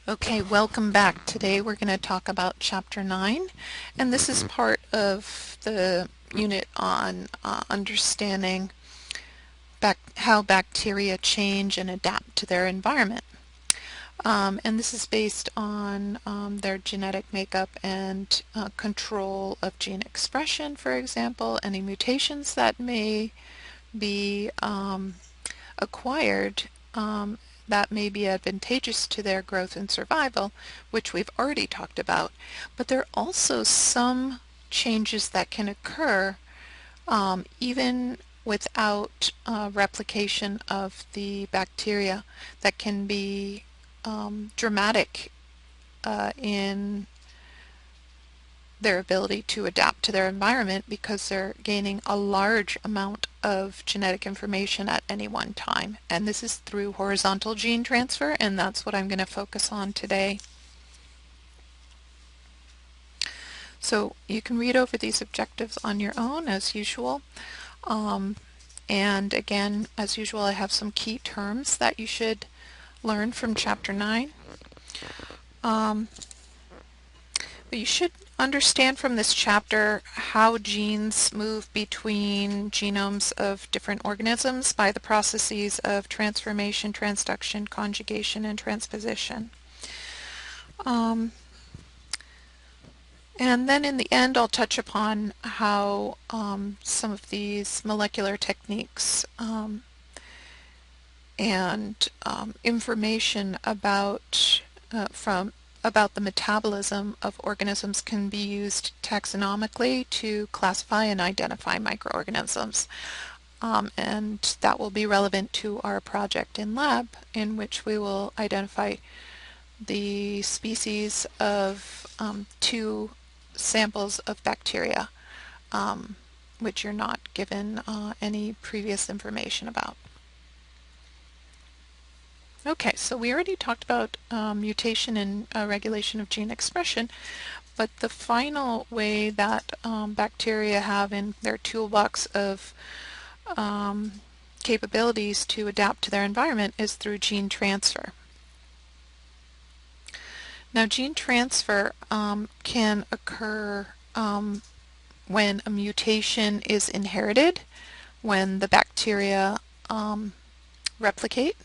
Okay, welcome back. Today we're going to talk about Chapter 9, and this is part of the unit on understanding how bacteria change and adapt to their environment. And this is based on their genetic makeup and control of gene expression, for example, any mutations that may be acquired that may be advantageous to their growth and survival, which we've already talked about. But there are also some changes that can occur even without replication of the bacteria that can be dramatic in their ability to adapt to their environment because they're gaining a large amount of genetic information at any one time. And this is through horizontal gene transfer, and that's what I'm going to focus on today. So you can read over these objectives on your own as usual. And again, as usual, I have some key terms that you should learn from Chapter 9. But you should understand from this chapter how genes move between genomes of different organisms by the processes of transformation, transduction, conjugation, and transposition. And then in the end, I'll touch upon how some of these molecular techniques and information about the metabolism of organisms can be used taxonomically to classify and identify microorganisms. And that will be relevant to our project in lab, in which we will identify the species of 2 samples of bacteria, which you're not given any previous information about. Okay, so we already talked about mutation and regulation of gene expression, but the final way that bacteria have in their toolbox of capabilities to adapt to their environment is through gene transfer. Now, gene transfer can occur when a mutation is inherited, when the bacteria replicate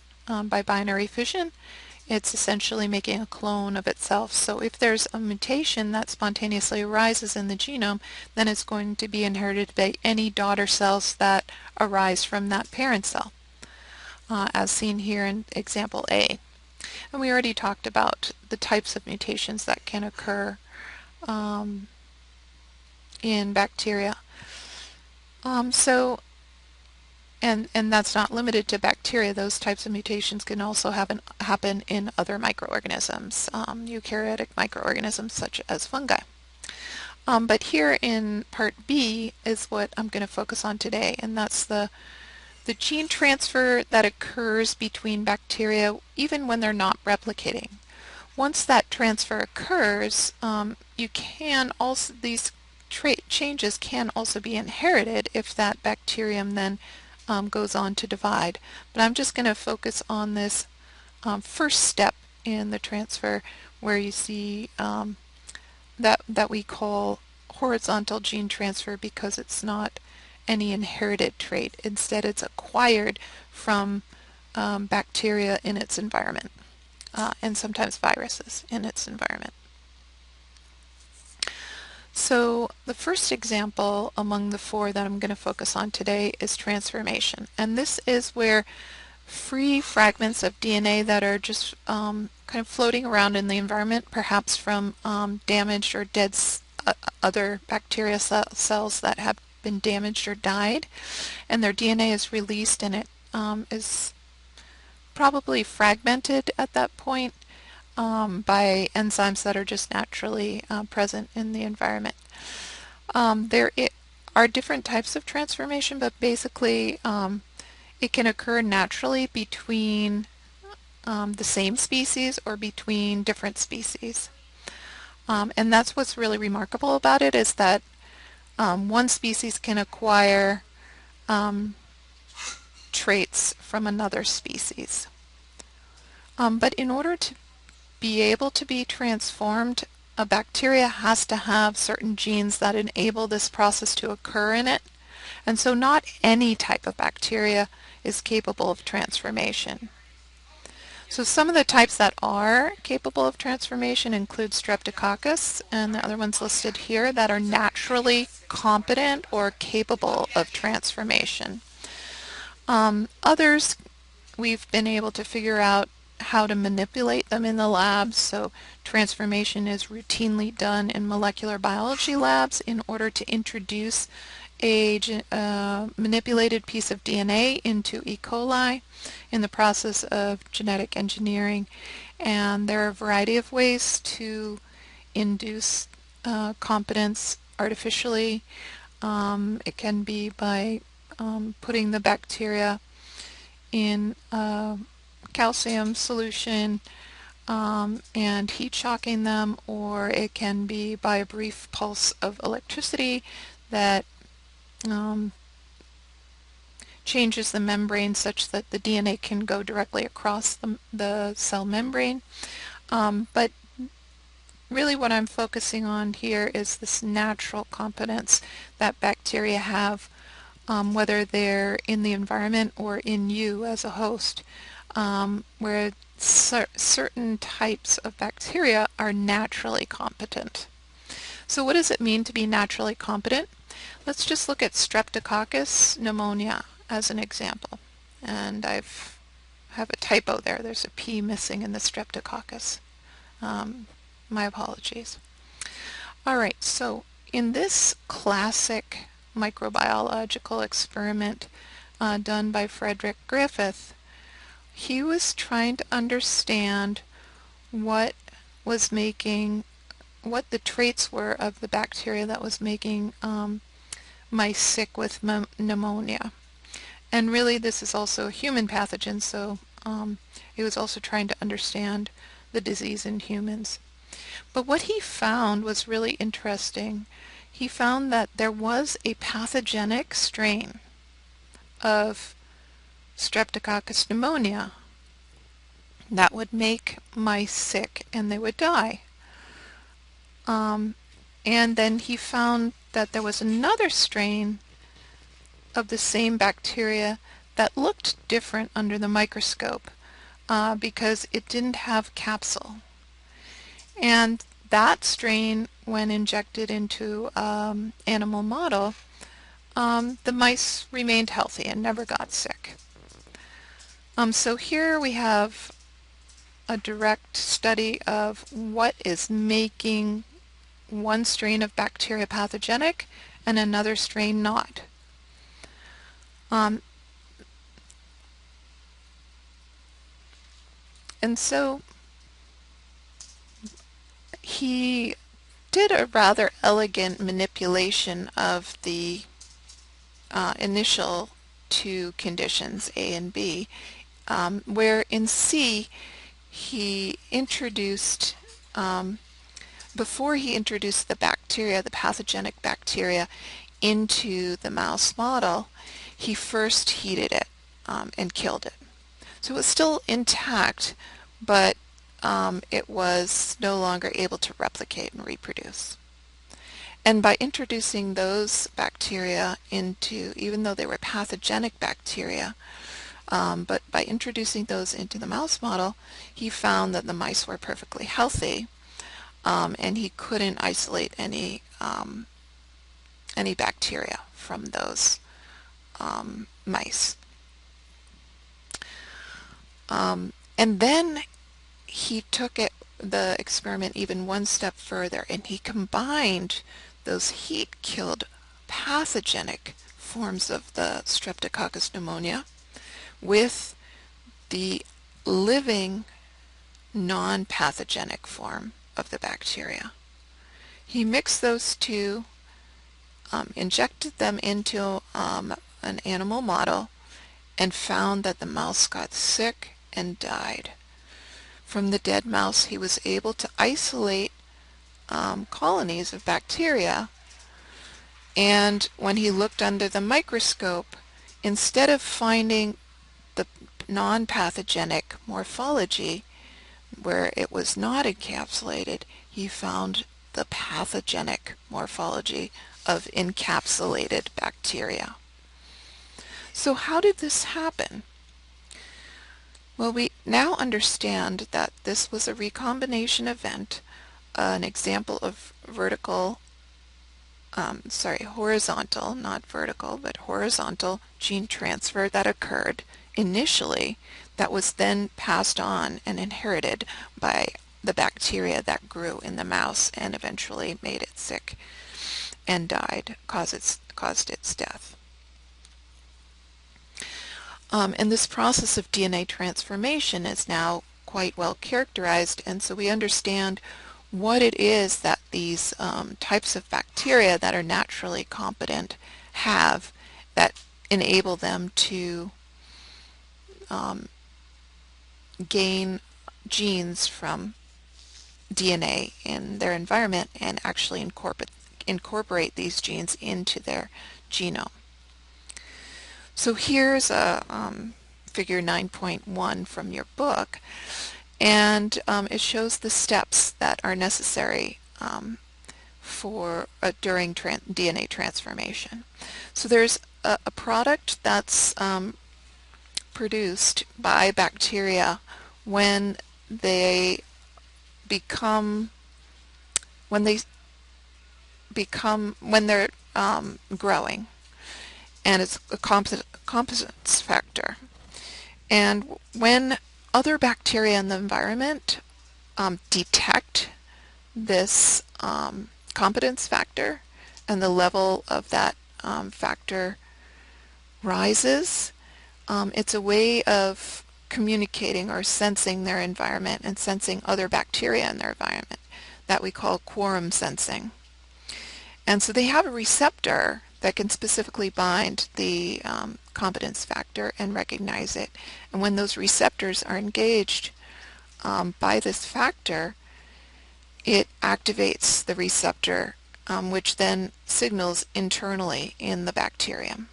by binary fission. It's essentially making a clone of itself. So if there's a mutation that spontaneously arises in the genome, then it's going to be inherited by any daughter cells that arise from that parent cell, as seen here in example A. And we already talked about the types of mutations that can occur in bacteria. And that's not limited to bacteria. Those types of mutations can also happen in other microorganisms, eukaryotic microorganisms such as fungi. But here in part B is what I'm going to focus on today, and that's the gene transfer that occurs between bacteria even when they're not replicating. Once that transfer occurs, these changes can also be inherited if that bacterium then goes on to divide. But I'm just going to focus on this first step in the transfer, where you see that we call horizontal gene transfer because it's not any inherited trait. Instead, it's acquired from bacteria in its environment, and sometimes viruses in its environment. So the first example among the 4 that I'm going to focus on today is transformation. And this is where free fragments of DNA that are just kind of floating around in the environment, perhaps from damaged or dead other bacteria cells that have been damaged or died, and their DNA is released, and it is probably fragmented at that point by enzymes that are just naturally present in the environment. There are different types of transformation, but basically it can occur naturally between the same species or between different species. And that's what's really remarkable about it, is that one species can acquire traits from another species. But in order to be able to be transformed, a bacteria has to have certain genes that enable this process to occur in it. And so not any type of bacteria is capable of transformation. So some of the types that are capable of transformation include Streptococcus and the other ones listed here that are naturally competent or capable of transformation. Others, we've been able to figure out how to manipulate them in the labs. So transformation is routinely done in molecular biology labs in order to introduce a manipulated piece of DNA into E. coli in the process of genetic engineering. And there are a variety of ways to induce competence artificially. It can be by putting the bacteria in a calcium solution and heat shocking them, or it can be by a brief pulse of electricity that changes the membrane such that the DNA can go directly across the cell membrane. But really what I'm focusing on here is this natural competence that bacteria have, whether they're in the environment or in you as a host, where certain types of bacteria are naturally competent. So what does it mean to be naturally competent? Let's just look at Streptococcus pneumonia as an example. And I have a typo there. There's a P missing in the Streptococcus. My apologies. All right, so in this classic microbiological experiment done by Frederick Griffith, he was trying to understand what the traits were of the bacteria that was making mice sick with pneumonia. And really this is also a human pathogen, so he was also trying to understand the disease in humans. But what he found was really interesting. He found that there was a pathogenic strain of Streptococcus pneumonia that would make mice sick and they would die. And then he found that there was another strain of the same bacteria that looked different under the microscope because it didn't have capsule. And that strain, when injected into animal model, the mice remained healthy and never got sick. So here we have a direct study of what is making one strain of bacteria pathogenic and another strain not. And so he did a rather elegant manipulation of the initial two conditions, A and B, where in C he introduced, before he introduced the bacteria, the pathogenic bacteria, into the mouse model, he first heated it and killed it. So it was still intact, but it was no longer able to replicate and reproduce. And by introducing those bacteria into, even though they were pathogenic bacteria, but by introducing those into the mouse model, he found that the mice were perfectly healthy, and he couldn't isolate any bacteria from those mice. And then he took the experiment even one step further, and he combined those heat-killed pathogenic forms of the Streptococcus pneumonia with the living non-pathogenic form of the bacteria. He mixed those two, injected them into an animal model, and found that the mouse got sick and died. From the dead mouse, he was able to isolate colonies of bacteria, and when he looked under the microscope, instead of finding the non-pathogenic morphology, where it was not encapsulated, he found the pathogenic morphology of encapsulated bacteria. So how did this happen? Well, we now understand that this was a recombination event, an example of horizontal, not vertical, but horizontal gene transfer that occurred initially that was then passed on and inherited by the bacteria that grew in the mouse and eventually made it sick and died, caused its death. And this process of DNA transformation is now quite well characterized, and so we understand what it is that these types of bacteria that are naturally competent have that enable them to gain genes from DNA in their environment and actually incorporate these genes into their genome. So here's a figure 9.1 from your book, and it shows the steps that are necessary for during DNA transformation. So there's a product that's produced by bacteria when they're growing, and it's a composite factor. And when other bacteria in the environment detect this competence factor and the level of that factor rises, it's a way of communicating or sensing their environment and sensing other bacteria in their environment that we call quorum sensing. And so they have a receptor that can specifically bind the competence factor and recognize it. And when those receptors are engaged by this factor, it activates the receptor, which then signals internally in the bacterium.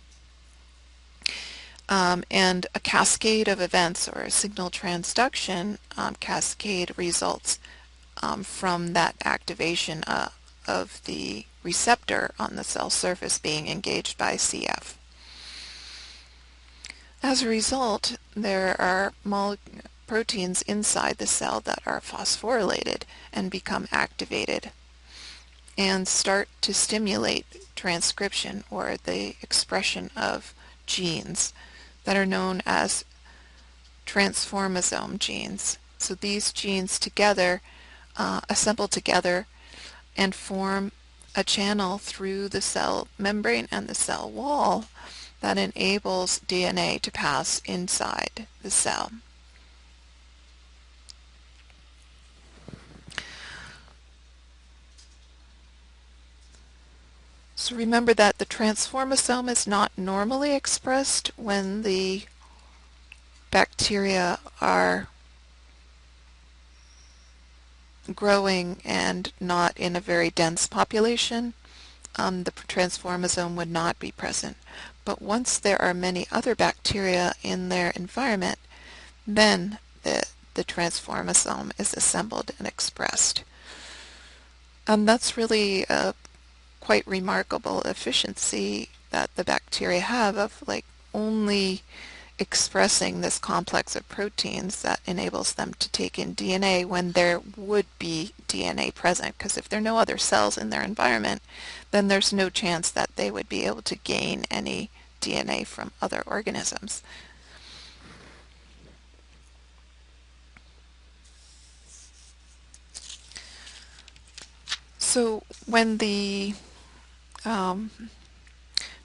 And a cascade of events, or a signal transduction cascade, results from that activation of the receptor on the cell surface being engaged by CF. As a result, there are proteins inside the cell that are phosphorylated and become activated and start to stimulate transcription, or the expression of genes that are known as transformosome genes. So these genes together assemble together and form a channel through the cell membrane and the cell wall that enables DNA to pass inside the cell. So remember that the transformosome is not normally expressed when the bacteria are growing and not in a very dense population. The transformosome would not be present. But once there are many other bacteria in their environment, then the transformosome is assembled and expressed. That's really a quite remarkable efficiency that the bacteria have of only expressing this complex of proteins that enables them to take in DNA when there would be DNA present, because if there are no other cells in their environment, then there's no chance that they would be able to gain any DNA from other organisms. So when the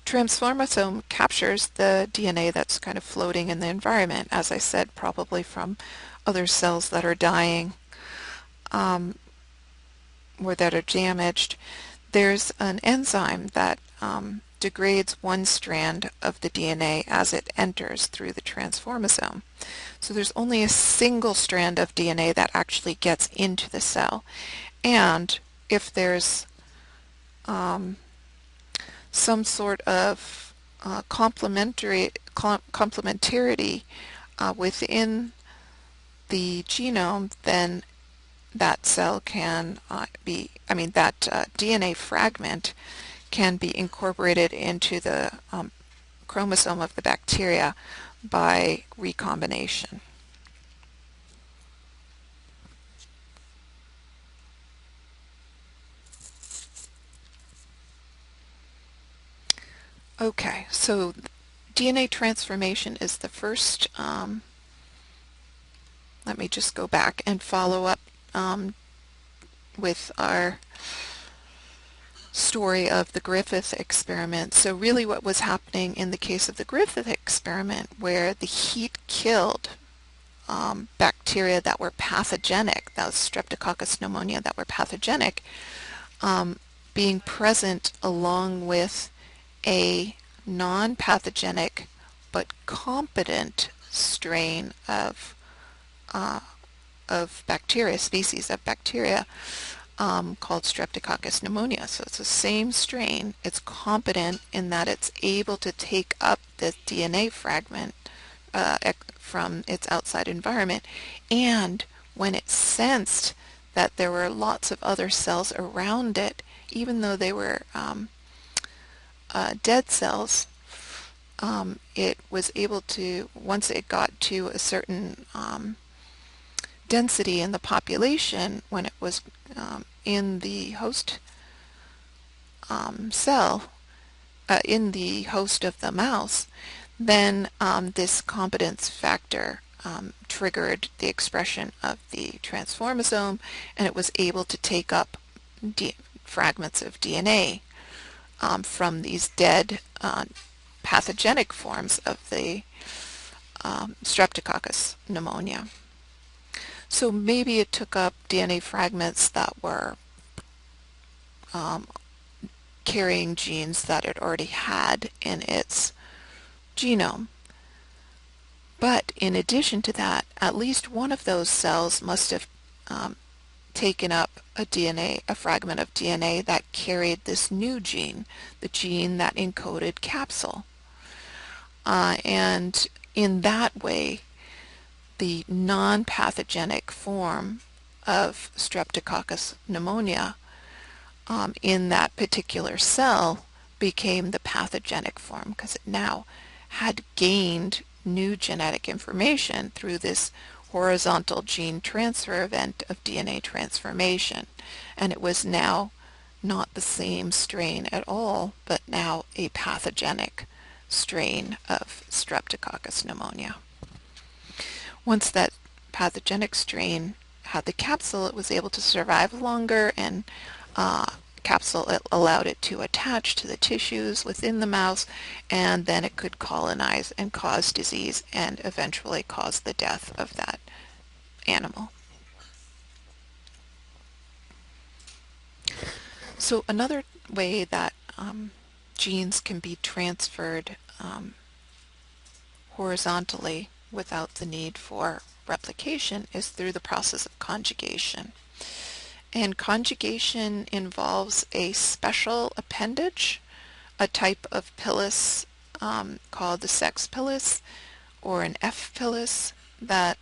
transformosome captures the DNA that's kind of floating in the environment, as I said, probably from other cells that are dying or that are damaged, there's an enzyme that degrades one strand of the DNA as it enters through the transformosome. So there's only a single strand of DNA that actually gets into the cell. And if there's some sort of complementarity within the genome, then that cell can that DNA fragment can be incorporated into the chromosome of the bacteria by recombination. Okay, so DNA transformation is the first. Let me just go back and follow up with our story of the Griffith experiment. So really what was happening in the case of the Griffith experiment, where the heat killed bacteria that were pathogenic, that was Streptococcus pneumonia that were pathogenic, being present along with a non-pathogenic but competent strain of bacteria, species of bacteria, called Streptococcus pneumonia. So it's the same strain. It's competent in that it's able to take up the DNA fragment from its outside environment, and when it sensed that there were lots of other cells around it, even though they were dead cells, it was able to, once it got to a certain density in the population, when it was in the host cell, in the host of the mouse, then this competence factor triggered the expression of the transformosome, and it was able to take up fragments of DNA from these dead pathogenic forms of the Streptococcus pneumonia. So maybe it took up DNA fragments that were carrying genes that it already had in its genome. But in addition to that, at least one of those cells must have taken up a fragment of DNA that carried this new gene, the gene that encoded capsule. And in that way, the non-pathogenic form of Streptococcus pneumonia in that particular cell became the pathogenic form, because it now had gained new genetic information through this horizontal gene transfer event of DNA transformation. And it was now not the same strain at all, but now a pathogenic strain of Streptococcus pneumonia. Once that pathogenic strain had the capsule, it was able to survive longer, and capsule allowed it to attach to the tissues within the mouse, and then it could colonize and cause disease and eventually cause the death of that animal. So another way that genes can be transferred horizontally without the need for replication is through the process of conjugation. And conjugation involves a special appendage, a type of pilus called the sex pilus or an F pilus that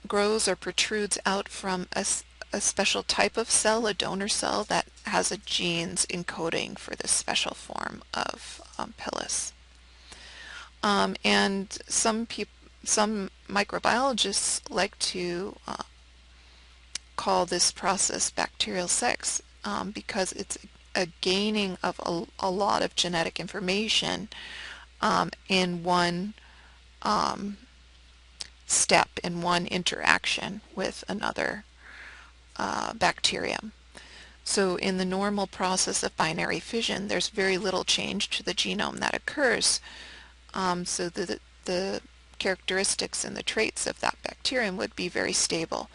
grows or protrudes out from a special type of cell, a donor cell that has a genes encoding for this special form of pilus. And some microbiologists like to call this process bacterial sex because it's a gaining of a lot of genetic information in one step, in one interaction with another bacterium. So in the normal process of binary fission, there's very little change to the genome that occurs. So the characteristics and the traits of that bacterium would be very stable.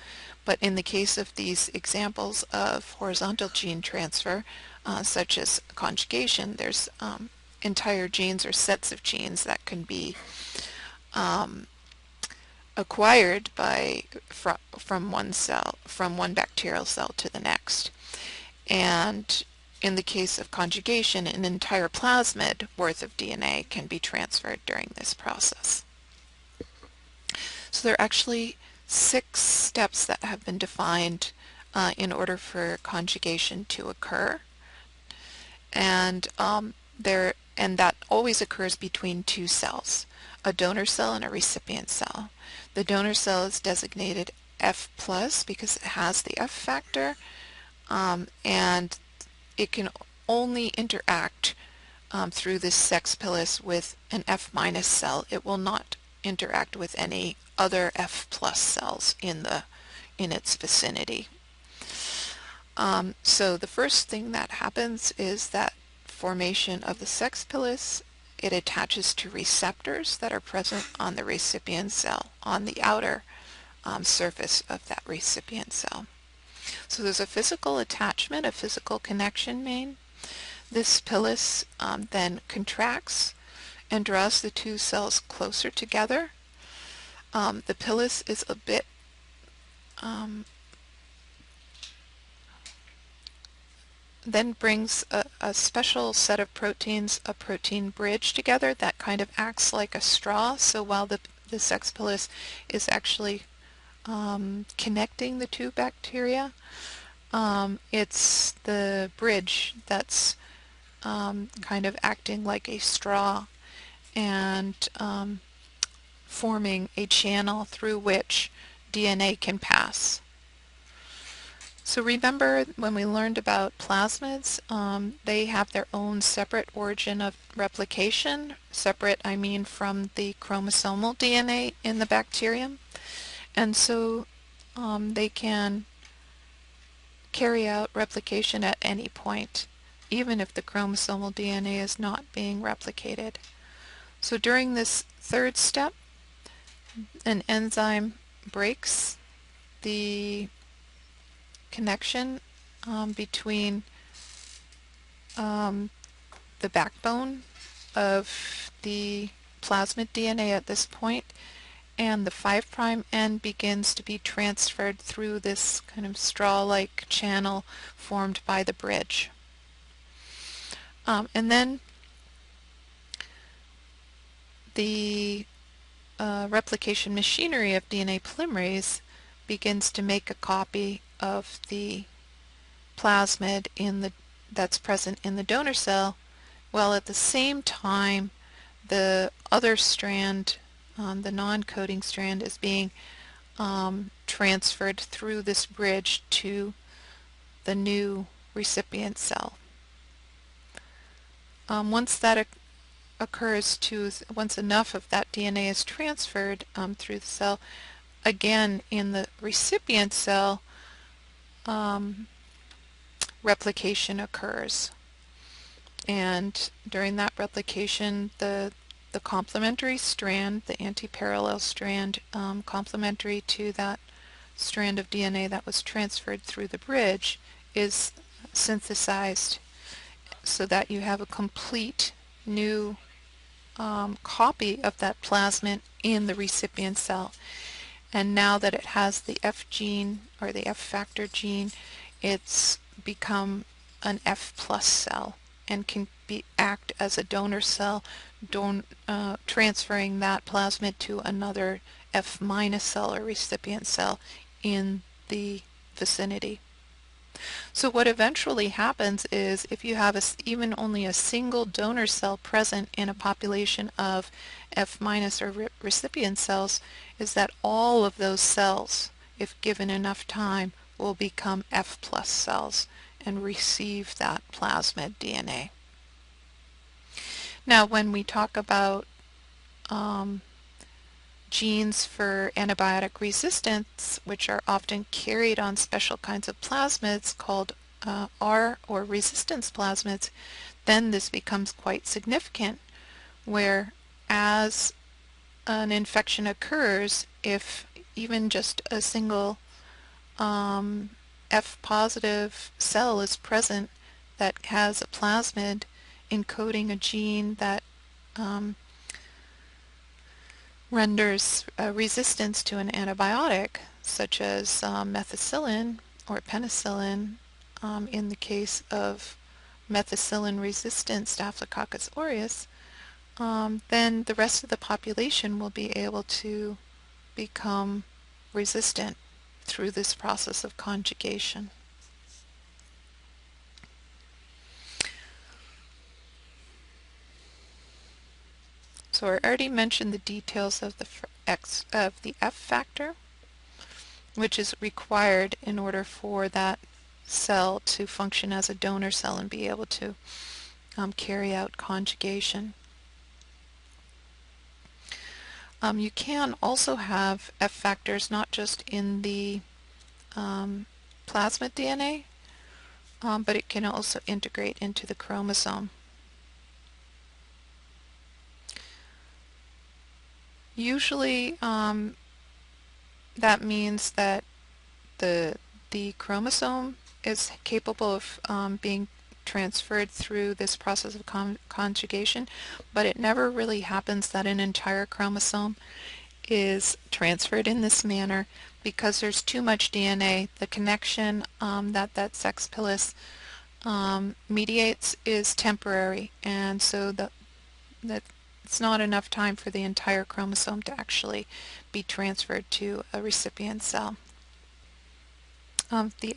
But in the case of these examples of horizontal gene transfer, such as conjugation, there's entire genes or sets of genes that can be acquired from one bacterial cell to the next. And in the case of conjugation, an entire plasmid worth of DNA can be transferred during this process. So there are actually 6 steps that have been defined in order for conjugation to occur, and that always occurs between 2 cells, a donor cell and a recipient cell. The donor cell is designated F plus because it has the F factor, and it can only interact through this sex pilus with an F minus cell. It will not interact with any other F plus cells in its vicinity. So the first thing that happens is that formation of the sex pilus. It attaches to receptors that are present on the recipient cell, on the outer surface of that recipient cell. So there's a physical attachment, a physical connection made. This pilus then contracts and draws the 2 cells closer together. The pilus is a bit then brings a special set of proteins, a protein bridge together that kind of acts like a straw. So while the sex pilus is actually connecting the 2 bacteria, it's the bridge that's kind of acting like a straw and forming a channel through which DNA can pass. So remember when we learned about plasmids, they have their own separate origin of replication. Separate, I mean from the chromosomal DNA in the bacterium. And so they can carry out replication at any point, even if the chromosomal DNA is not being replicated. So during this 3rd step, an enzyme breaks the connection between the backbone of the plasmid DNA at this point, and the 5' end begins to be transferred through this kind of straw-like channel formed by the bridge. And then the replication machinery of DNA polymerase begins to make a copy of the plasmid that's present in the donor cell, while at the same time the other strand, the non-coding strand, is being transferred through this bridge to the new recipient cell. Once that occurs, once enough of that DNA is transferred through the cell, again in the recipient cell, replication occurs. And during that replication, the complementary strand, the antiparallel strand, complementary to that strand of DNA that was transferred through the bridge, is synthesized so that you have a complete new copy of that plasmid in the recipient cell. And now that it has the F gene, or the F factor gene, it's become an F plus cell and can act as a donor cell, transferring that plasmid to another F minus cell or recipient cell in the vicinity. So what eventually happens is, if you have even only a single donor cell present in a population of F minus or recipient cells, is that all of those cells, if given enough time, will become F plus cells and receive that plasmid DNA. Now when we talk about genes for antibiotic resistance, which are often carried on special kinds of plasmids called R or resistance plasmids, then this becomes quite significant, where as an infection occurs, if even just a single F positive cell is present that has a plasmid encoding a gene that renders resistance to an antibiotic, such as methicillin or penicillin, in the case of methicillin-resistant Staphylococcus aureus, then the rest of the population will be able to become resistant through this process of conjugation. So I already mentioned the details of the F factor, which is required in order for that cell to function as a donor cell and be able to carry out conjugation. You can also have F factors not just in the plasmid DNA, but it can also integrate into the chromosome. Usually that means that the chromosome is capable of being transferred through this process of conjugation, but it never really happens that an entire chromosome is transferred in this manner because there's too much DNA. The connection that sex pilus mediates is temporary, and so that it's not enough time for the entire chromosome to actually be transferred to a recipient cell. The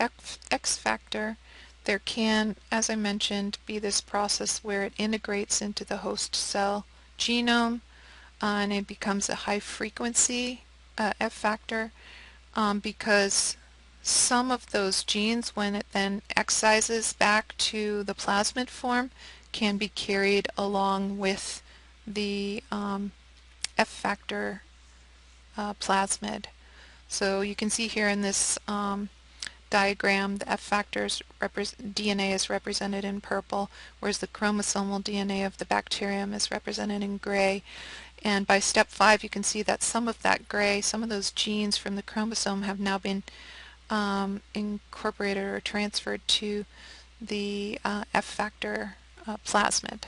X factor, there can, as I mentioned, be this process where it integrates into the host cell genome and it becomes a high frequency F factor because some of those genes, when it then excises back to the plasmid form, can be carried along with the F factor plasmid. So you can see here in this diagram, the F factors DNA is represented in purple, whereas the chromosomal DNA of the bacterium is represented in gray. And by step 5, you can see that some of that gray, some of those genes from the chromosome have now been incorporated or transferred to the F factor plasmid.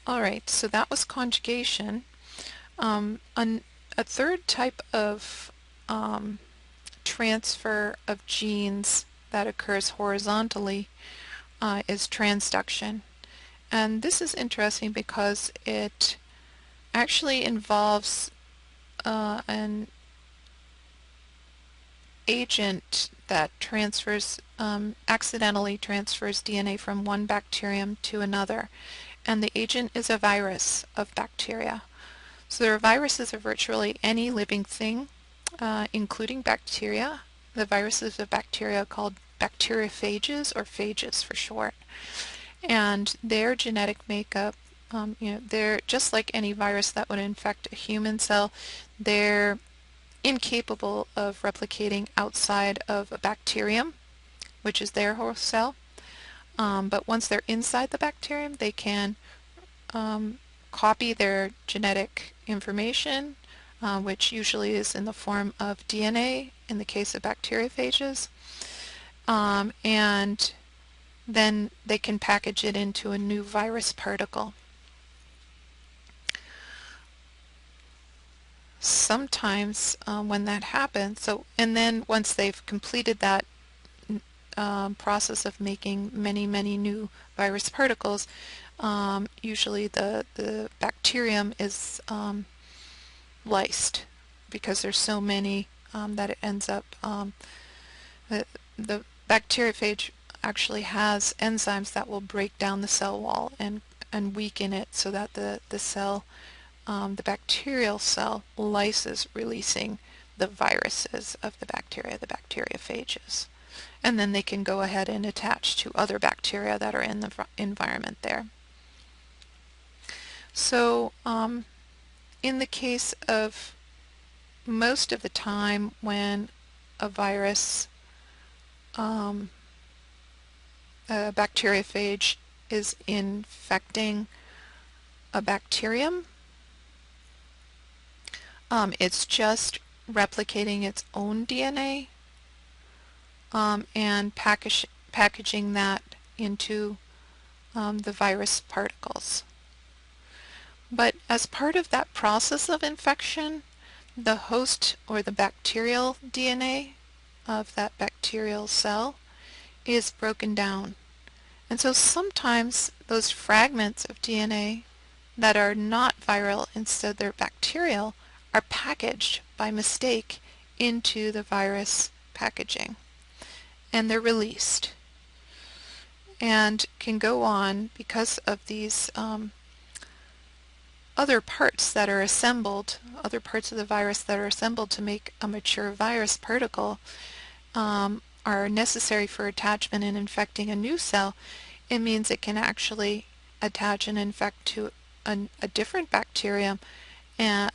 Alright, so that was conjugation. A third type of transfer of genes that occurs horizontally is transduction. And this is interesting because it actually involves an agent that accidentally transfers DNA from one bacterium to another. And the agent is a virus of bacteria. So there are viruses of virtually any living thing, including bacteria. The viruses of bacteria are called bacteriophages, or phages for short. And their genetic makeup, they're just like any virus that would infect a human cell. They're incapable of replicating outside of a bacterium, which is their host cell. But once they're inside the bacterium, they can copy their genetic information, which usually is in the form of DNA in the case of bacteriophages, and then they can package it into a new virus particle. Sometimes when that happens, and then once they've completed that process of making many new virus particles, usually the bacterium is lysed because there's so many that it ends up, the bacteriophage actually has enzymes that will break down the cell wall and weaken it so that the cell, the bacterial cell, lyses, releasing the viruses of the bacteria, the bacteriophages. And then they can go ahead and attach to other bacteria that are in the environment there. So in the case of most of the time when a virus, a bacteriophage is infecting a bacterium, it's just replicating its own DNA and packaging that into the virus particles. But as part of that process of infection, the host or the bacterial DNA of that bacterial cell is broken down. And so sometimes those fragments of DNA that are not viral, instead they're bacterial, are packaged by mistake into the virus packaging, and they're released and can go on because of these other parts that are assembled, other parts of the virus that are assembled to make a mature virus particle, are necessary for attachment and infecting a new cell. It means it can actually attach and infect to a different bacterium, and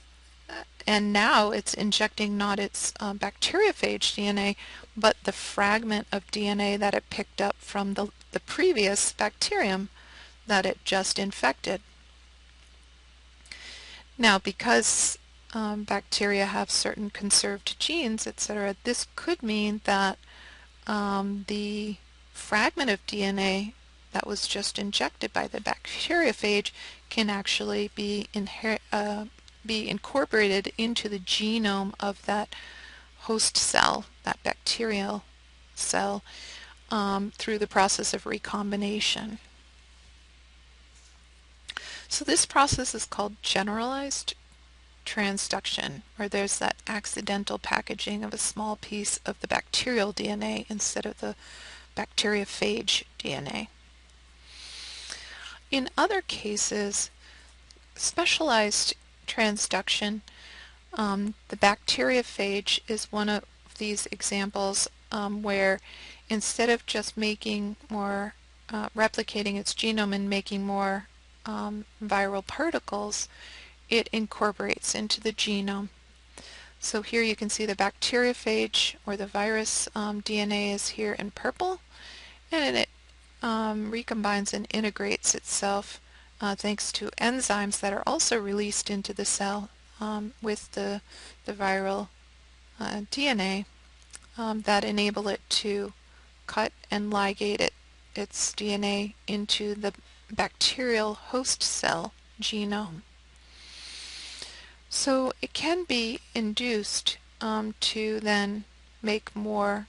now it's injecting not its bacteriophage DNA, but the fragment of DNA that it picked up from the previous bacterium that it just infected. Now, because bacteria have certain conserved genes, etc., this could mean that the fragment of DNA that was just injected by the bacteriophage can actually be incorporated into the genome of that host cell, that bacterial cell, through the process of recombination. So this process is called generalized transduction, where there's that accidental packaging of a small piece of the bacterial DNA instead of the bacteriophage DNA. In other cases, specialized transduction, the bacteriophage is one of these examples where instead of just making more, replicating its genome and making more viral particles, it incorporates into the genome. So here you can see the bacteriophage, or the virus DNA, is here in purple, and it recombines and integrates itself thanks to enzymes that are also released into the cell with the viral DNA that enable it to cut and ligate its DNA into the bacterial host cell genome. So it can be induced to then make more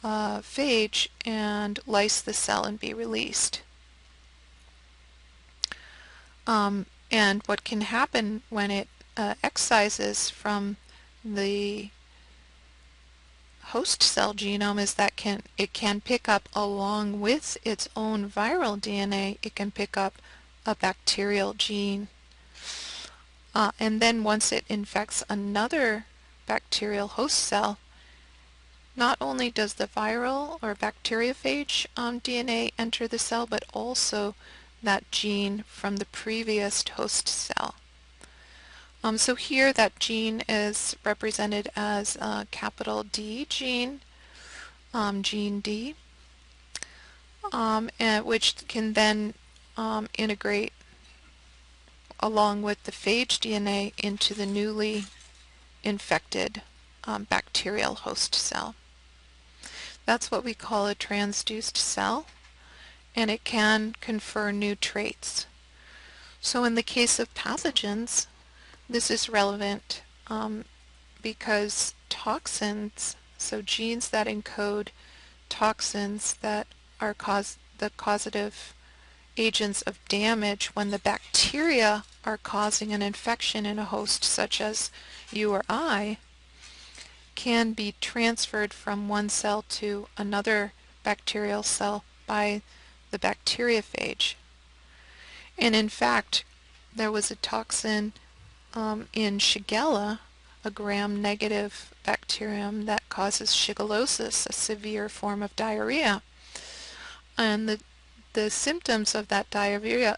phage and lyse the cell and be released. And what can happen when it excises from the host cell genome is that it can pick up, along with its own viral DNA, it can pick up a bacterial gene. And then once it infects another bacterial host cell, not only does the viral or bacteriophage DNA enter the cell, but also that gene from the previous host cell. So here that gene is represented as a capital D gene, gene D, which can then integrate along with the phage DNA into the newly infected bacterial host cell. That's what we call a transduced cell, and it can confer new traits. So in the case of pathogens, this is relevant because toxins, so genes that encode toxins that are the causative agents of damage when the bacteria are causing an infection in a host such as you or I, can be transferred from one cell to another bacterial cell by the bacteriophage. And in fact, there was a toxin in Shigella, a gram-negative bacterium that causes shigellosis, a severe form of diarrhea. And the symptoms of that diarrhea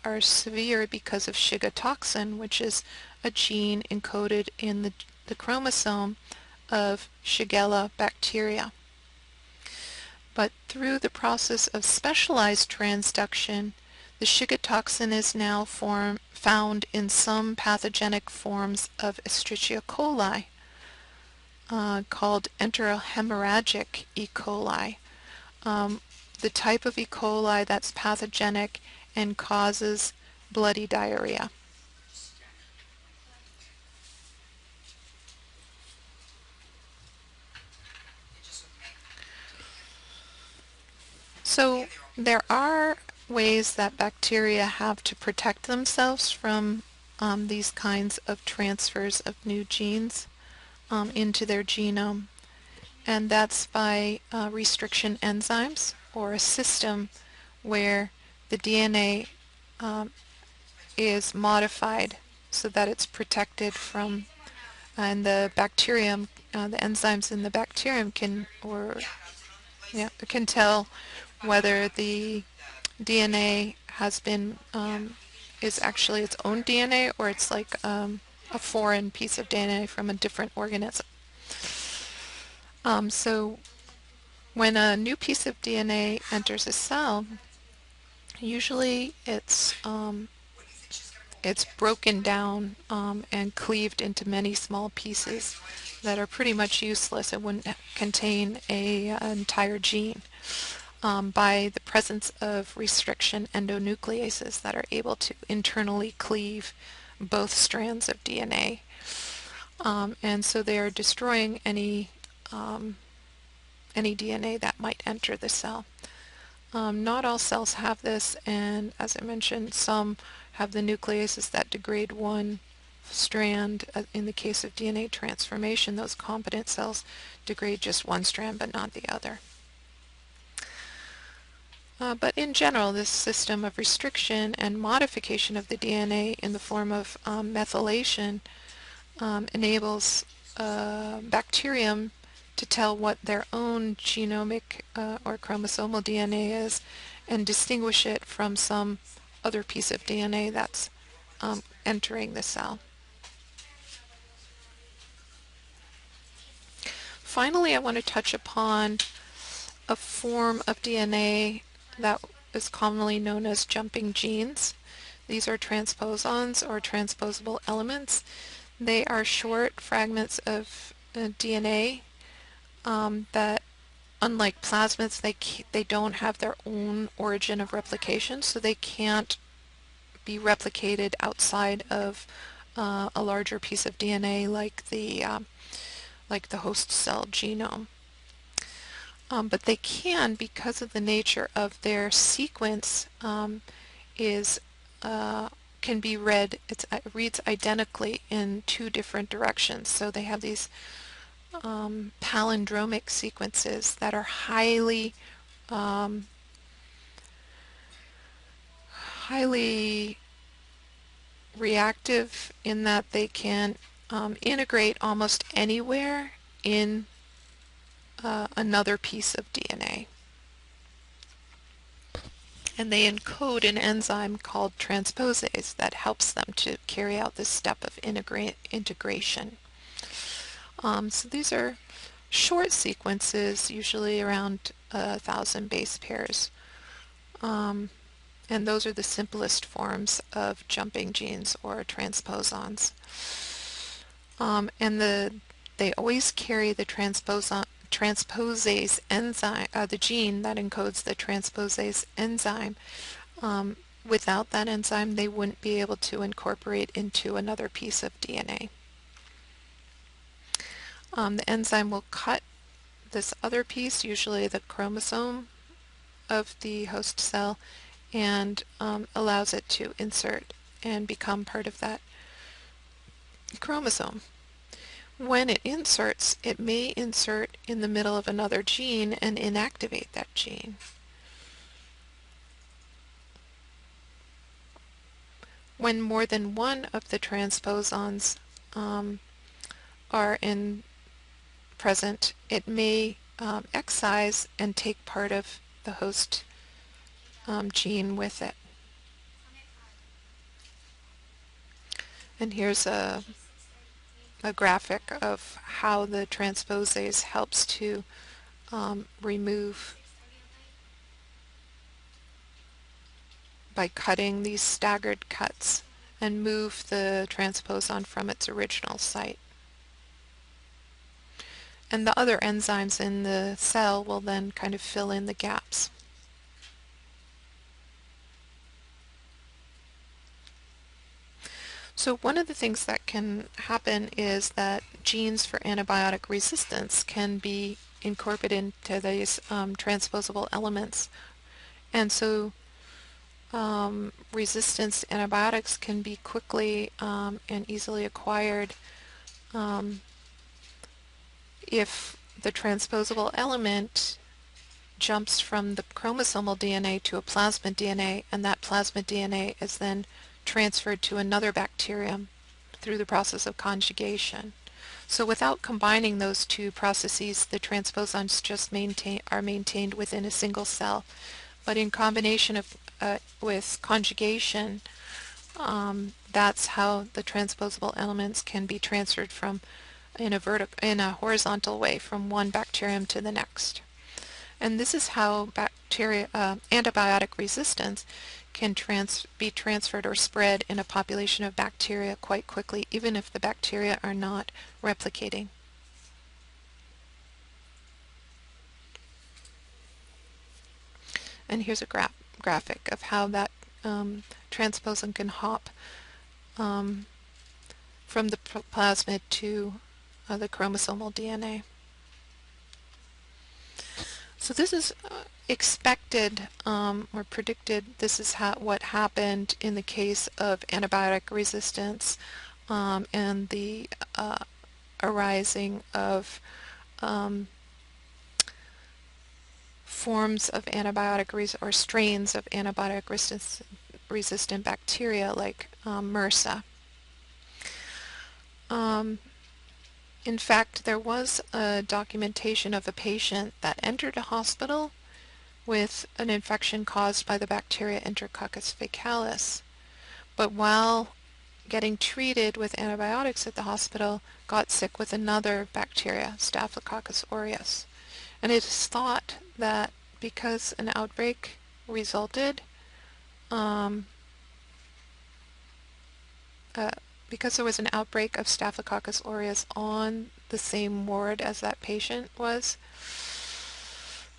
are severe because of Shiga toxin, which is a gene encoded in the chromosome of Shigella bacteria. But through the process of specialized transduction, the Shiga toxin is now found in some pathogenic forms of Escherichia coli, called enterohemorrhagic E. coli, the type of E. coli that's pathogenic and causes bloody diarrhea. So there are ways that bacteria have to protect themselves from these kinds of transfers of new genes into their genome, and that's by restriction enzymes, or a system where the DNA is modified so that it's protected from, and the bacterium, the enzymes in the bacterium can tell whether the DNA has been is actually its own DNA, or it's like a foreign piece of DNA from a different organism. So when a new piece of DNA enters a cell, usually it's broken down and cleaved into many small pieces that are pretty much useless. It wouldn't contain an entire gene, by the presence of restriction endonucleases that are able to internally cleave both strands of DNA. And so they are destroying any DNA that might enter the cell. Not all cells have this, and as I mentioned, some have the nucleases that degrade one strand. In the case of DNA transformation, those competent cells degrade just one strand but not the other. But in general, this system of restriction and modification of the DNA in the form of methylation enables bacterium to tell what their own genomic or chromosomal DNA is and distinguish it from some other piece of DNA that's entering the cell. Finally, I want to touch upon a form of DNA that is commonly known as jumping genes. These are transposons, or transposable elements. They are short fragments of DNA that, unlike plasmids, they don't have their own origin of replication, so they can't be replicated outside of a larger piece of DNA like the host cell genome. But they can, because of the nature of their sequence, can be read. It reads identically in two different directions. So they have these palindromic sequences that are highly reactive, in that they can integrate almost anywhere in another piece of DNA. And they encode an enzyme called transposase that helps them to carry out this step of integration. So these are short sequences, usually around 1,000 base pairs. And those are the simplest forms of jumping genes, or transposons. And they always carry the transposase enzyme, the gene that encodes the transposase enzyme. Without that enzyme, they wouldn't be able to incorporate into another piece of DNA. The enzyme will cut this other piece, usually the chromosome of the host cell, and allows it to insert and become part of that chromosome. When it inserts, it may insert in the middle of another gene and inactivate that gene. When more than one of the transposons are present, it may excise and take part of the host gene with it. And here's a graphic of how the transposase helps to remove, by cutting these staggered cuts, and move the transposon from its original site. And the other enzymes in the cell will then kind of fill in the gaps. So one of the things that can happen is that genes for antibiotic resistance can be incorporated into these transposable elements. And so resistance to antibiotics can be quickly and easily acquired um, if the transposable element jumps from the chromosomal DNA to a plasmid DNA, and that plasmid DNA is then transferred to another bacterium through the process of conjugation. So without combining those two processes, the transposons just are maintained within a single cell. But in combination with conjugation, that's how the transposable elements can be transferred from in a horizontal way from one bacterium to the next. And this is how antibiotic resistance can be transferred or spread in a population of bacteria quite quickly, even if the bacteria are not replicating. And here's a graphic of how that transposon can hop from the plasmid to the chromosomal DNA. So this is expected or predicted. This is what happened in the case of antibiotic resistance and the arising of forms of antibiotic or strains of antibiotic resistant bacteria like MRSA. In fact, there was a documentation of a patient that entered a hospital with an infection caused by the bacteria Enterococcus faecalis, but while getting treated with antibiotics at the hospital, got sick with another bacteria, Staphylococcus aureus. And it is thought that because an outbreak resulted, because there was an outbreak of Staphylococcus aureus on the same ward as that patient was,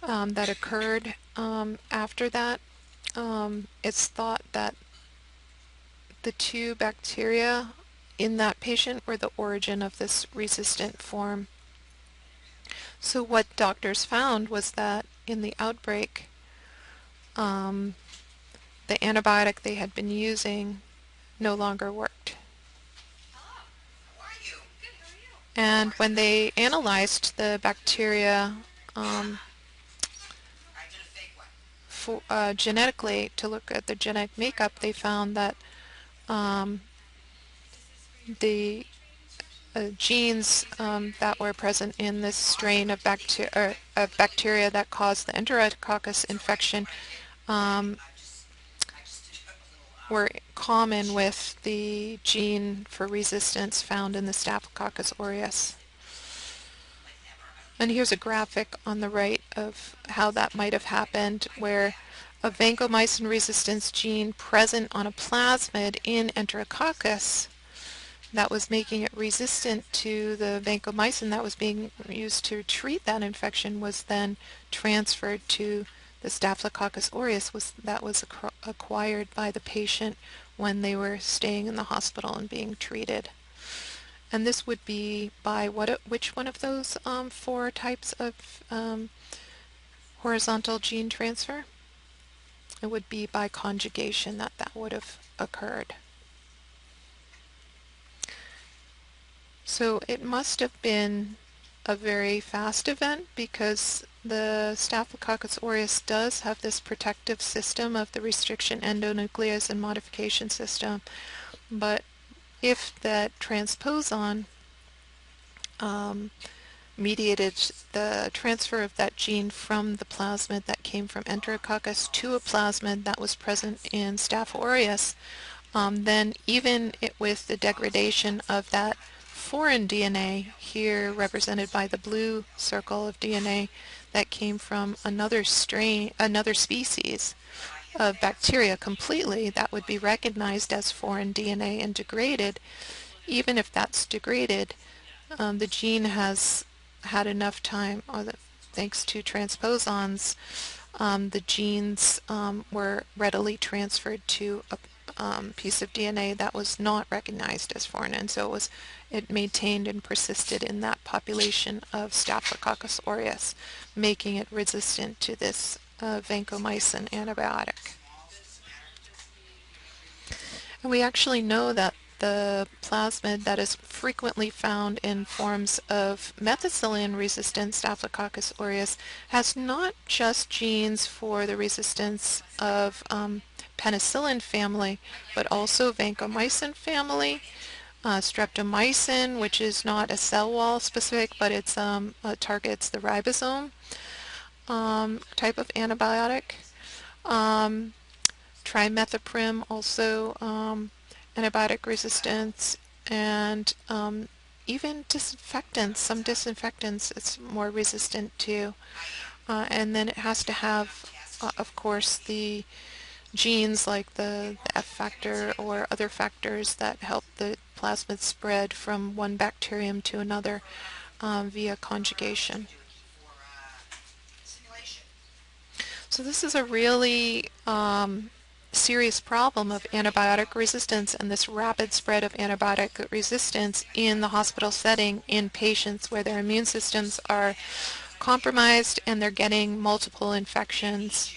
that occurred after that, it's thought that the two bacteria in that patient were the origin of this resistant form. So what doctors found was that in the outbreak, the antibiotic they had been using no longer worked. And when they analyzed the bacteria genetically to look at the genetic makeup, they found that the genes that were present in this strain of bacteria that caused the Enterococcus infection were common with the gene for resistance found in the Staphylococcus aureus. And here's a graphic on the right of how that might have happened, where a vancomycin resistance gene present on a plasmid in Enterococcus that was making it resistant to the vancomycin that was being used to treat that infection was then transferred to the Staphylococcus aureus that was acquired by the patient when they were staying in the hospital and being treated. And this would be by which one of those four types of horizontal gene transfer? It would be by conjugation that would have occurred. So it must have been a very fast event because the Staphylococcus aureus does have this protective system of the restriction endonuclease and modification system. But if that transposon mediated the transfer of that gene from the plasmid that came from Enterococcus to a plasmid that was present in Staph aureus, then even with the degradation of that foreign DNA, here represented by the blue circle of DNA that came from another species of bacteria completely, that would be recognized as foreign DNA and degraded. Even if that's degraded, the gene has had enough time, thanks to transposons, the genes were readily transferred to a piece of DNA that was not recognized as foreign, and so it maintained and persisted in that population of Staphylococcus aureus, making it resistant to this vancomycin antibiotic. And we actually know that the plasmid that is frequently found in forms of methicillin-resistant Staphylococcus aureus has not just genes for the resistance of penicillin family, but also vancomycin family, streptomycin, which is not a cell wall specific, but it's targets the ribosome type of antibiotic. Um, Trimethoprim also antibiotic resistance, and even disinfectants. Some disinfectants it's more resistant to. And then it has to have, of course, the genes like the F factor or other factors that help the plasmid spread from one bacterium to another via conjugation. So this is a really serious problem of antibiotic resistance and this rapid spread of antibiotic resistance in the hospital setting in patients where their immune systems are compromised and they're getting multiple infections.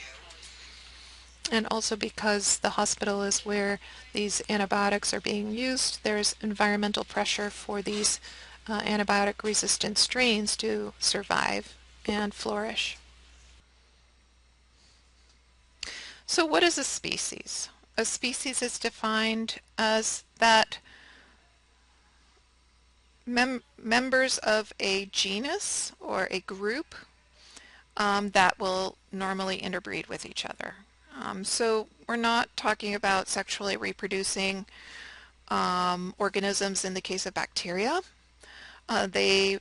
And also because the hospital is where these antibiotics are being used, there's environmental pressure for these antibiotic resistant strains to survive and flourish. So what is a species? A species is defined as that members of a genus or a group that will normally interbreed with each other. So we're not talking about sexually reproducing organisms in the case of bacteria. They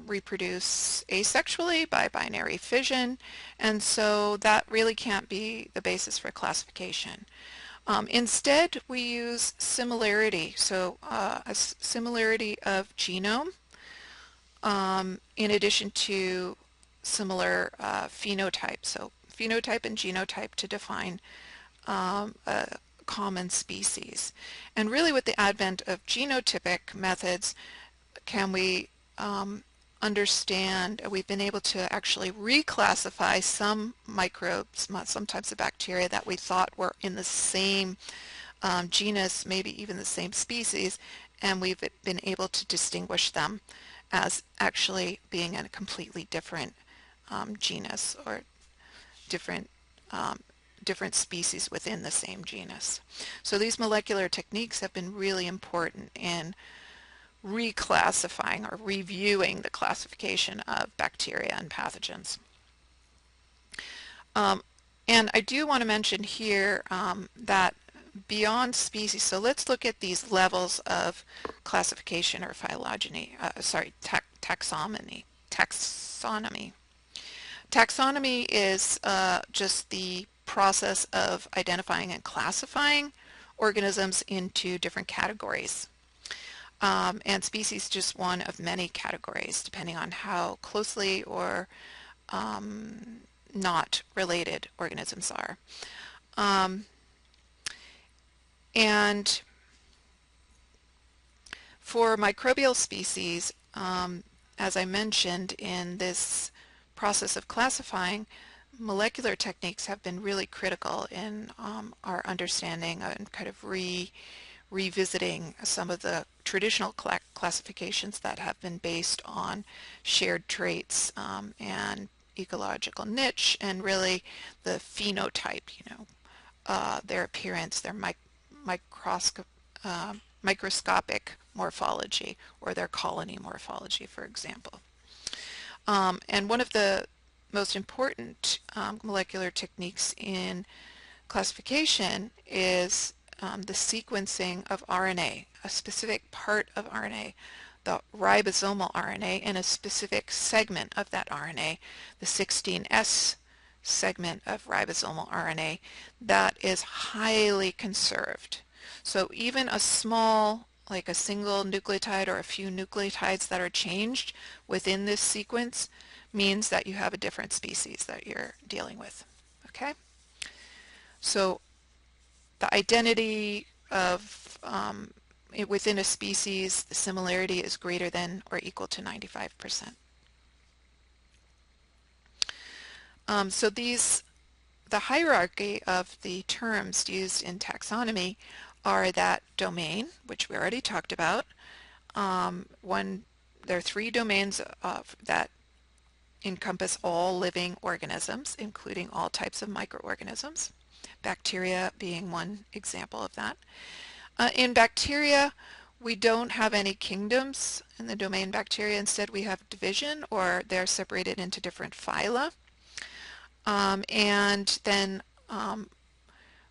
reproduce asexually by binary fission, and so that really can't be the basis for classification. Instead, we use similarity, so a similarity of genome in addition to similar phenotype, so phenotype and genotype to define a common species. And really with the advent of genotypic methods can we understand, we've been able to actually reclassify some microbes, some types of bacteria that we thought were in the same genus, maybe even the same species, and we've been able to distinguish them as actually being in a completely different genus or different different species within the same genus. So these molecular techniques have been really important in reclassifying or reviewing the classification of bacteria and pathogens. And I do want to mention here that beyond species, so let's look at these levels of classification or phylogeny, taxonomy. Taxonomy is just the process of identifying and classifying organisms into different categories. And species just one of many categories depending on how closely or not related organisms are. And for microbial species, as I mentioned in this process of classifying, molecular techniques have been really critical in our understanding and kind of revisiting some of the traditional classifications that have been based on shared traits and ecological niche and really the phenotype, their appearance, their microscopic morphology or their colony morphology, for example. And one of the most important molecular techniques in classification is the sequencing of RNA, a specific part of RNA, the ribosomal RNA, and a specific segment of that RNA, the 16S segment of ribosomal RNA, that is highly conserved. So even a small, like a single nucleotide or a few nucleotides that are changed within this sequence means that you have a different species that you're dealing with. Okay? So the identity of within a species, the similarity is greater than or equal to 95%. So the hierarchy of the terms used in taxonomy are that domain, which we already talked about. There are three domains that encompass all living organisms, including all types of microorganisms, bacteria being one example of that. In bacteria, we don't have any kingdoms in the domain bacteria. Instead, we have division, or they're separated into different phyla. And then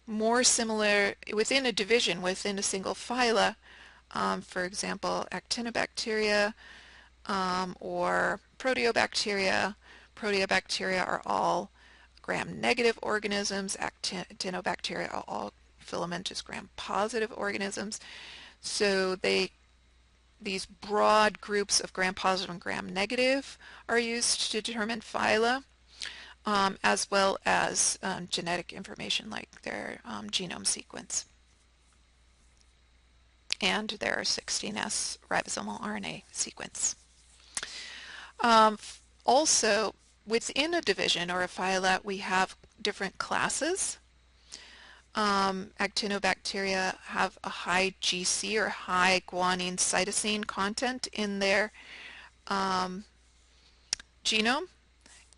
more similar within a division, within a single phyla, for example, actinobacteria or proteobacteria. Proteobacteria are all gram-negative organisms. Actinobacteria are all filamentous gram-positive organisms. So these broad groups of gram-positive and gram-negative are used to determine phyla, as well as genetic information like their genome sequence and their 16S ribosomal RNA sequence. Also, within a division or a phyla, we have different classes. Actinobacteria have a high GC or high guanine cytosine content in their genome,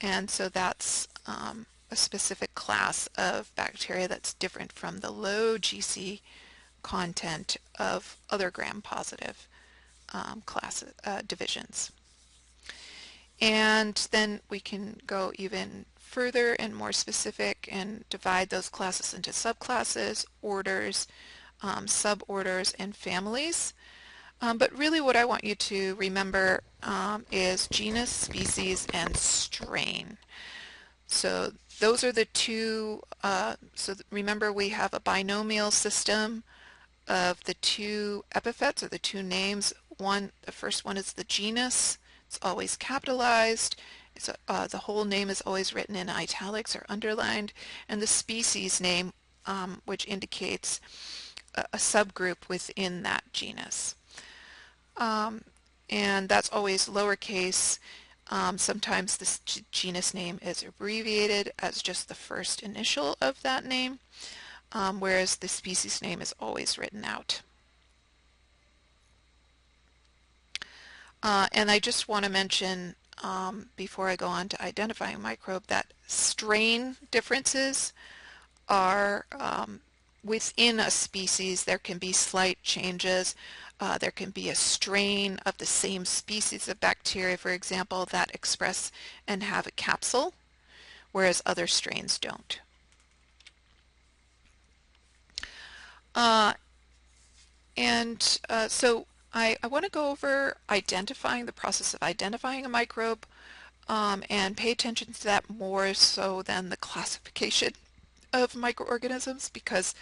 and so that's a specific class of bacteria that's different from the low GC content of other gram-positive divisions. And then we can go even further and more specific and divide those classes into subclasses, orders, suborders, and families. But really what I want you to remember is genus, species, and strain. So those are the two, remember we have a binomial system of the two epithets or the two names. The first one is the genus. It's always capitalized. The whole name is always written in italics or underlined. And the species name, which indicates a subgroup within that genus. And that's always lowercase. Sometimes this genus name is abbreviated as just the first initial of that name, whereas the species name is always written out. And I just want to mention, before I go on to identifying a microbe, that strain differences are within a species. There can be slight changes. There can be a strain of the same species of bacteria, for example, that express and have a capsule, whereas other strains don't. So I want to go over the process of identifying a microbe, and pay attention to that more so than the classification of microorganisms, because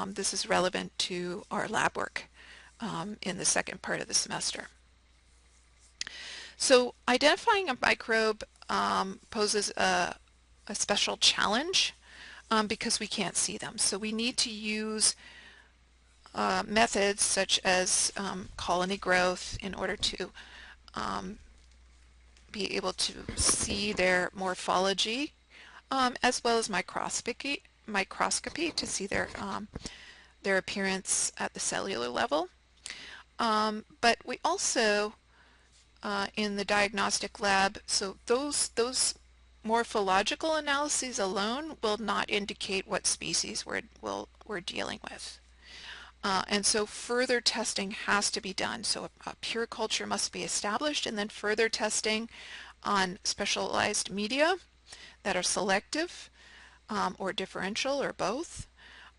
this is relevant to our lab work in the second part of the semester. So identifying a microbe poses a special challenge because we can't see them. So we need to use methods such as colony growth in order to be able to see their morphology, as well as microscopy to see their appearance at the cellular level. But we also, in the diagnostic lab, so those morphological analyses alone will not indicate what species we're dealing with. And so further testing has to be done. So a pure culture must be established, and then further testing on specialized media that are selective or differential or both,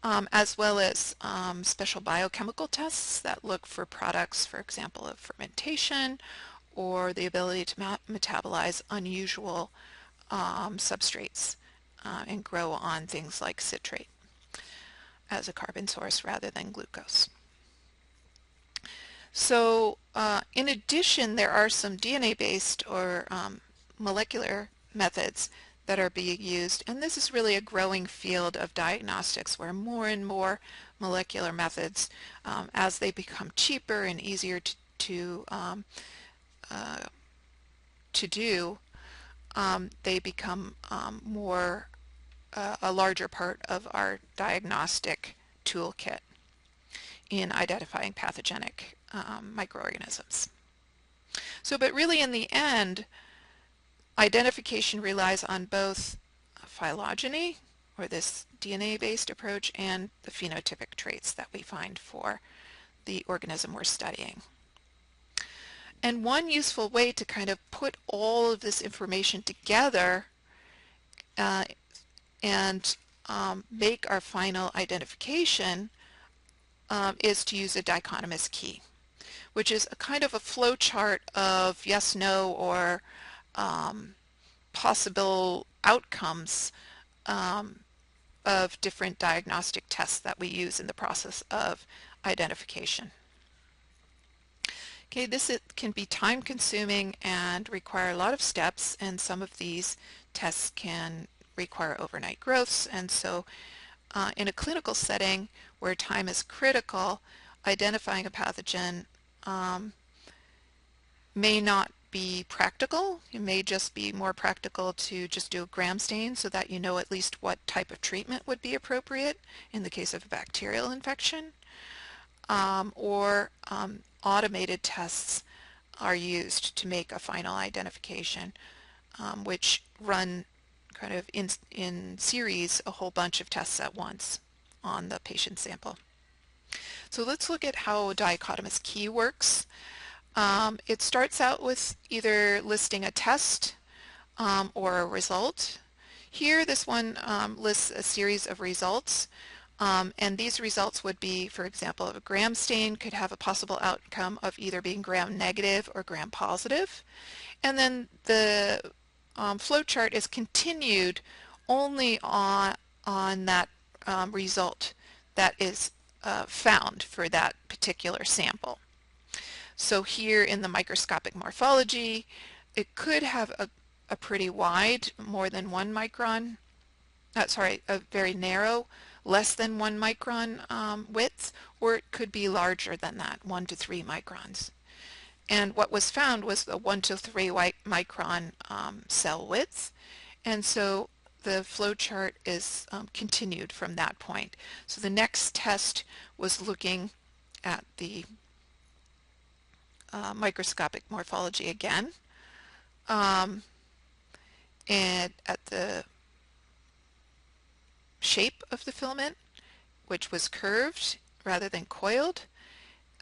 as well as special biochemical tests that look for products, for example, of fermentation or the ability to metabolize unusual substrates and grow on things like citrate as a carbon source rather than glucose. So in addition, there are some DNA-based or molecular methods that are being used, and this is really a growing field of diagnostics where more and more molecular methods, as they become cheaper and easier to do, they become more a larger part of our diagnostic toolkit in identifying pathogenic microorganisms. So, but really in the end, identification relies on both phylogeny, or this DNA-based approach, and the phenotypic traits that we find for the organism we're studying. And one useful way to kind of put all of this information together and make our final identification is to use a dichotomous key, which is a kind of a flow chart of yes, no, or possible outcomes of different diagnostic tests that we use in the process of identification. Okay, this can be time consuming and require a lot of steps, and some of these tests can require overnight growths, and so in a clinical setting where time is critical, identifying a pathogen may not be practical. It may just be more practical to just do a gram stain so that you know at least what type of treatment would be appropriate in the case of a bacterial infection, or automated tests are used to make a final identification, which run kind of in series a whole bunch of tests at once on the patient sample. So let's look at how a dichotomous key works. It starts out with either listing a test or a result. Here, this one lists a series of results, and these results would be, for example, a gram stain could have a possible outcome of either being gram negative or gram positive. And then the flow chart is continued only on that result that is found for that particular sample. So here in the microscopic morphology, it could have a pretty wide, more than 1 micron, a very narrow, less than 1 micron width, or it could be larger than that, 1 to 3 microns. And what was found was a 1 to 3 micron cell width, and so the flow chart is continued from that point. So the next test was looking at the microscopic morphology again, and at the shape of the filament, which was curved rather than coiled,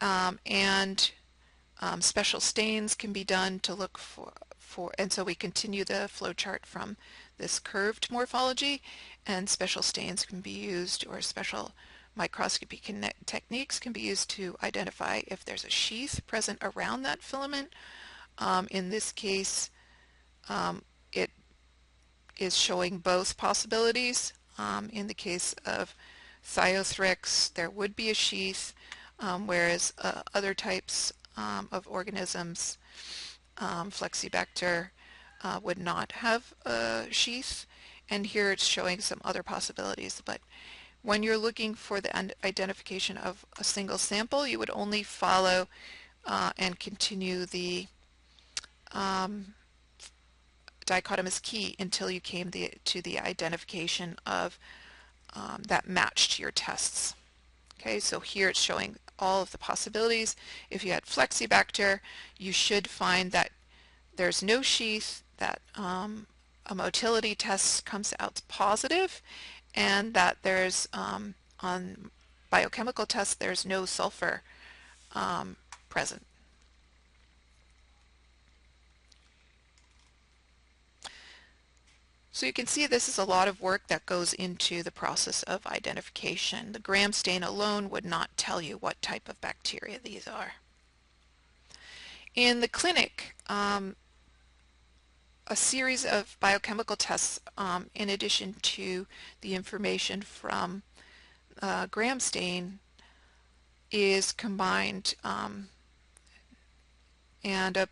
and special stains can be done to look for, and so we continue the flow chart from this curved morphology, and special stains can be used, or special microscopy techniques can be used to identify if there's a sheath present around that filament. In this case, it is showing both possibilities. In the case of Thiothrix, there would be a sheath, whereas other types of organisms, Flexibacter, would not have a sheath, and here it's showing some other possibilities. But when you're looking for the identification of a single sample, you would only follow and continue the dichotomous key until you came to the identification of that matched your tests. Okay, so here it's showing all of the possibilities. If you had Flexibacter, you should find that there's no sheath, that a motility test comes out positive, and that there's, on biochemical tests, there's no sulfur present. So you can see this is a lot of work that goes into the process of identification. The gram stain alone would not tell you what type of bacteria these are. In the clinic, a series of biochemical tests, in addition to the information from gram stain, is combined, and a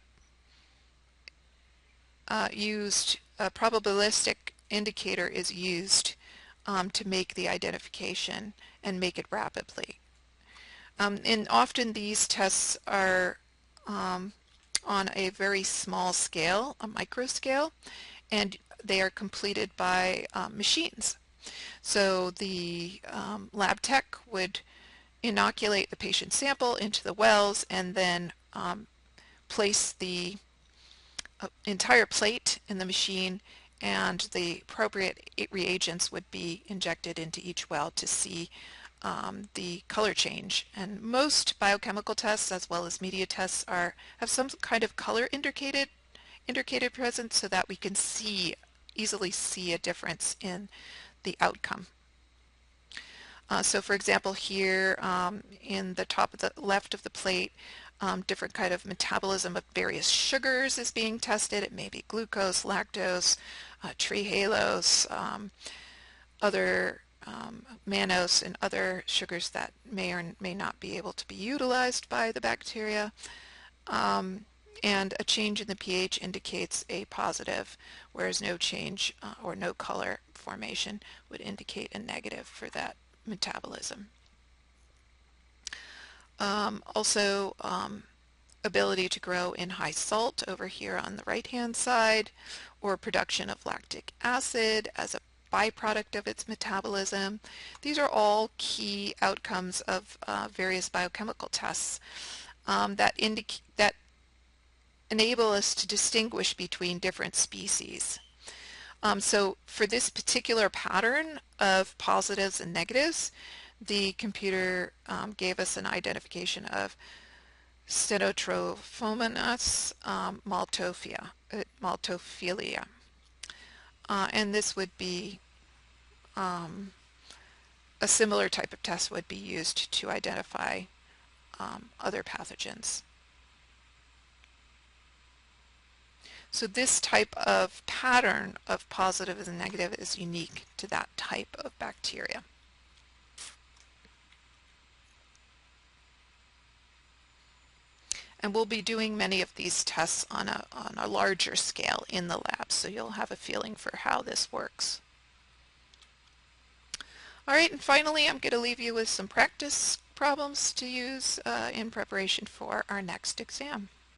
probabilistic indicator is used to make the identification and make it rapidly. And often these tests are on a very small scale, a micro scale, and they are completed by machines. So the lab tech would inoculate the patient sample into the wells and then place the entire plate in the machine, and the appropriate reagents would be injected into each well to see the color change. And most biochemical tests, as well as media tests, have some kind of color indicated present so that we can easily see a difference in the outcome. So for example here in the top of the left of the plate, different kind of metabolism of various sugars is being tested. It may be glucose, lactose, trehalose, other mannose, and other sugars that may or may not be able to be utilized by the bacteria. And a change in the pH indicates a positive, whereas no change or no color formation would indicate a negative for that metabolism. Also, ability to grow in high salt over here on the right-hand side, or production of lactic acid as a byproduct of its metabolism. These are all key outcomes of various biochemical tests that enable us to distinguish between different species. So for this particular pattern of positives and negatives, the computer gave us an identification of Stenotrophomonas maltophilia. And this would be a similar type of test would be used to identify other pathogens. So this type of pattern of positive and negative is unique to that type of bacteria. And we'll be doing many of these tests on a larger scale in the lab, so you'll have a feeling for how this works. All right, and finally I'm going to leave you with some practice problems to use in preparation for our next exam.